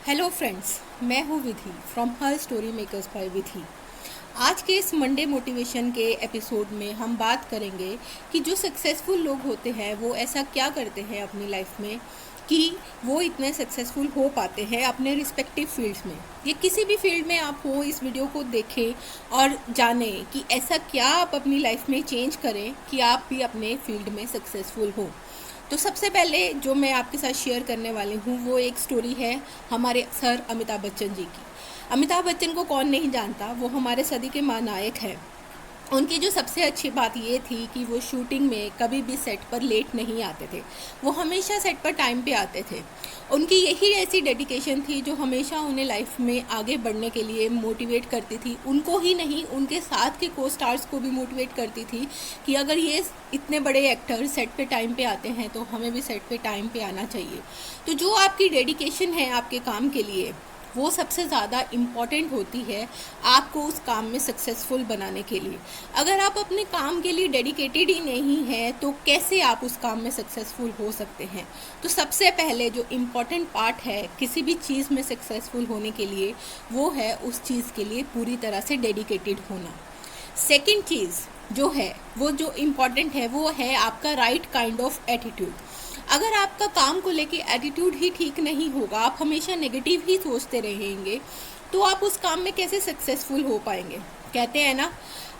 Hello friends, मैं हूँ Vidhi from her story makers by Vidhi. आज के इस मंडे मोटिवेशन के एपिसोड में हम बात करेंगे कि जो सक्सेसफुल लोग होते हैं वो ऐसा क्या करते हैं अपनी लाइफ में कि वो इतने सक्सेसफुल हो पाते हैं अपने रिस्पेक्टिव फील्ड्स में। ये किसी भी फील्ड में आप हो, इस वीडियो को देखें और जानें कि ऐसा क्या आप अपनी लाइफ में चेंज करें कि आप भी अपने फील्ड में सक्सेसफुल हो। तो सबसे पहले जो मैं आपके साथ शेयर करने वाली हूँ वो एक स्टोरी है हमारे सर अमिताभ बच्चन जी की। अमिताभ बच्चन को कौन नहीं जानता, वो हमारे सदी के महानायक हैं। उनकी जो सबसे अच्छी बात ये थी कि वो शूटिंग में कभी भी सेट पर लेट नहीं आते थे, वो हमेशा सेट पर टाइम पे आते थे। उनकी यही ऐसी डेडिकेशन थी जो हमेशा उन्हें लाइफ में आगे बढ़ने के लिए मोटिवेट करती थी। उनको ही नहीं, उनके साथ के को स्टार्स को भी मोटिवेट करती थी कि अगर ये इतने बड़े एक्टर सेट पे टाइम पे आते हैं तो हमें भी सेट पे टाइम पे आना चाहिए। तो जो आपकी डेडिकेशन है आपके काम के लिए, वो सबसे ज़्यादा इम्पॉर्टेंट होती है आपको उस काम में सक्सेसफुल बनाने के लिए। अगर आप अपने काम के लिए डेडिकेटेड ही नहीं हैं तो कैसे आप उस काम में सक्सेसफुल हो सकते हैं। तो सबसे पहले जो इम्पॉर्टेंट पार्ट है किसी भी चीज़ में सक्सेसफुल होने के लिए वो है उस चीज़ के लिए पूरी तरह से डेडिकेटेड होना। सेकेंड चीज़ जो है, वो जो इम्पॉर्टेंट है वो है आपका राइट काइंड ऑफ एटीट्यूड। अगर आपका काम को लेके एटीट्यूड ही ठीक नहीं होगा, आप हमेशा नेगेटिव ही सोचते रहेंगे, तो आप उस काम में कैसे सक्सेसफुल हो पाएंगे। कहते हैं ना,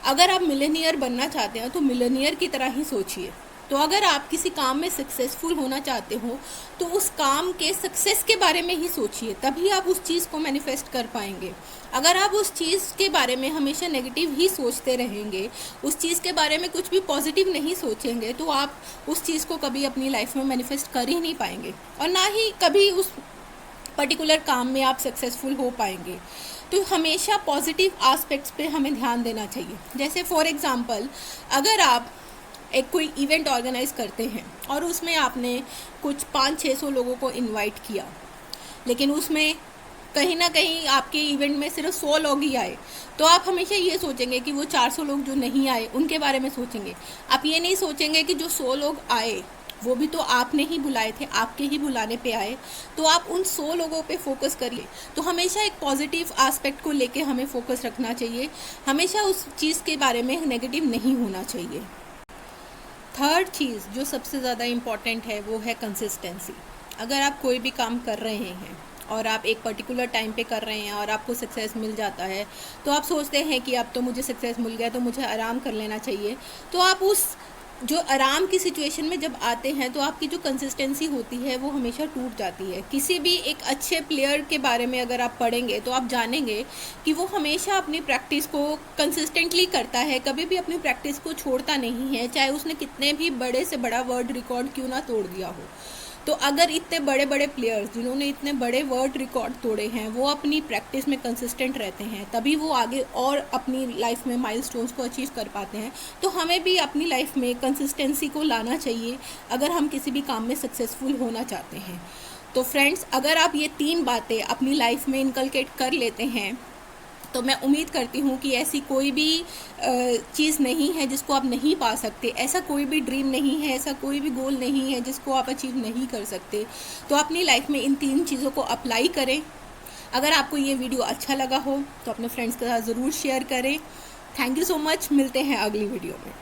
अगर आप मिलेनियर बनना चाहते हैं तो मिलेनियर की तरह ही सोचिए। तो अगर आप किसी काम में सक्सेसफुल होना चाहते हो तो उस काम के सक्सेस के बारे में ही सोचिए, तभी आप उस चीज़ को मैनिफेस्ट कर पाएंगे। अगर आप उस चीज़ के बारे में हमेशा नेगेटिव ही सोचते रहेंगे, उस चीज़ के बारे में कुछ भी पॉजिटिव नहीं सोचेंगे, तो आप उस चीज़ को कभी अपनी लाइफ में मैनिफेस्ट कर ही नहीं पाएंगे और ना ही कभी उस पर्टिकुलर काम में आप सक्सेसफुल हो पाएंगे। तो हमेशा पॉजिटिव एस्पेक्ट्स पे हमें ध्यान देना चाहिए। जैसे फॉर एग्ज़ाम्पल, अगर आप एक कोई इवेंट ऑर्गेनाइज करते हैं और उसमें आपने कुछ 500-600 लोगों को इनवाइट किया, लेकिन उसमें कहीं ना कहीं आपके इवेंट में सिर्फ 100 लोग ही आए, तो आप हमेशा ये सोचेंगे कि वो 400 लोग जो नहीं आए उनके बारे में सोचेंगे। आप ये नहीं सोचेंगे कि जो 100 लोग आए वो भी तो आपने ही बुलाए थे, आपके ही बुलाने पे आए, तो आप उन 100 लोगों पे फोकस करिए। तो हमेशा एक पॉजिटिव एस्पेक्ट को लेके हमें फोकस रखना चाहिए, हमेशा उस चीज़ के बारे में नेगेटिव नहीं होना चाहिए। थर्ड चीज़ जो सबसे ज़्यादा इम्पॉर्टेंट है वो है कंसिस्टेंसी। अगर आप कोई भी काम कर रहे हैं और आप एक पर्टिकुलर टाइम पे कर रहे हैं और आपको सक्सेस मिल जाता है, तो आप सोचते हैं कि अब तो मुझे सक्सेस मिल गया तो मुझे आराम कर लेना चाहिए। तो आप उस जो आराम की सिचुएशन में जब आते हैं तो आपकी जो कंसिस्टेंसी होती है वो हमेशा टूट जाती है। किसी भी एक अच्छे प्लेयर के बारे में अगर आप पढ़ेंगे तो आप जानेंगे कि वो हमेशा अपनी प्रैक्टिस को कंसिस्टेंटली करता है, कभी भी अपनी प्रैक्टिस को छोड़ता नहीं है, चाहे उसने कितने भी बड़े से बड़ा वर्ल्ड रिकॉर्ड क्यों ना तोड़ दिया हो। तो अगर इतने बड़े बड़े प्लेयर्स जिन्होंने इतने बड़े वर्ल्ड रिकॉर्ड तोड़े हैं वो अपनी प्रैक्टिस में कंसिस्टेंट रहते हैं, तभी वो आगे और अपनी लाइफ में माइलस्टोन्स को अचीव कर पाते हैं। तो हमें भी अपनी लाइफ में कंसिस्टेंसी को लाना चाहिए अगर हम किसी भी काम में सक्सेसफुल होना चाहते हैं। तो फ्रेंड्स, अगर आप ये 3 बातें अपनी लाइफ में इनकलकेट कर लेते हैं तो मैं उम्मीद करती हूँ कि ऐसी कोई भी चीज़ नहीं है जिसको आप नहीं पा सकते, ऐसा कोई भी ड्रीम नहीं है, ऐसा कोई भी गोल नहीं है जिसको आप अचीव नहीं कर सकते। तो अपनी लाइफ में इन 3 चीज़ों को अप्लाई करें। अगर आपको ये वीडियो अच्छा लगा हो तो अपने फ्रेंड्स के साथ ज़रूर शेयर करें। थैंक यू सो मच, मिलते हैं अगली वीडियो में।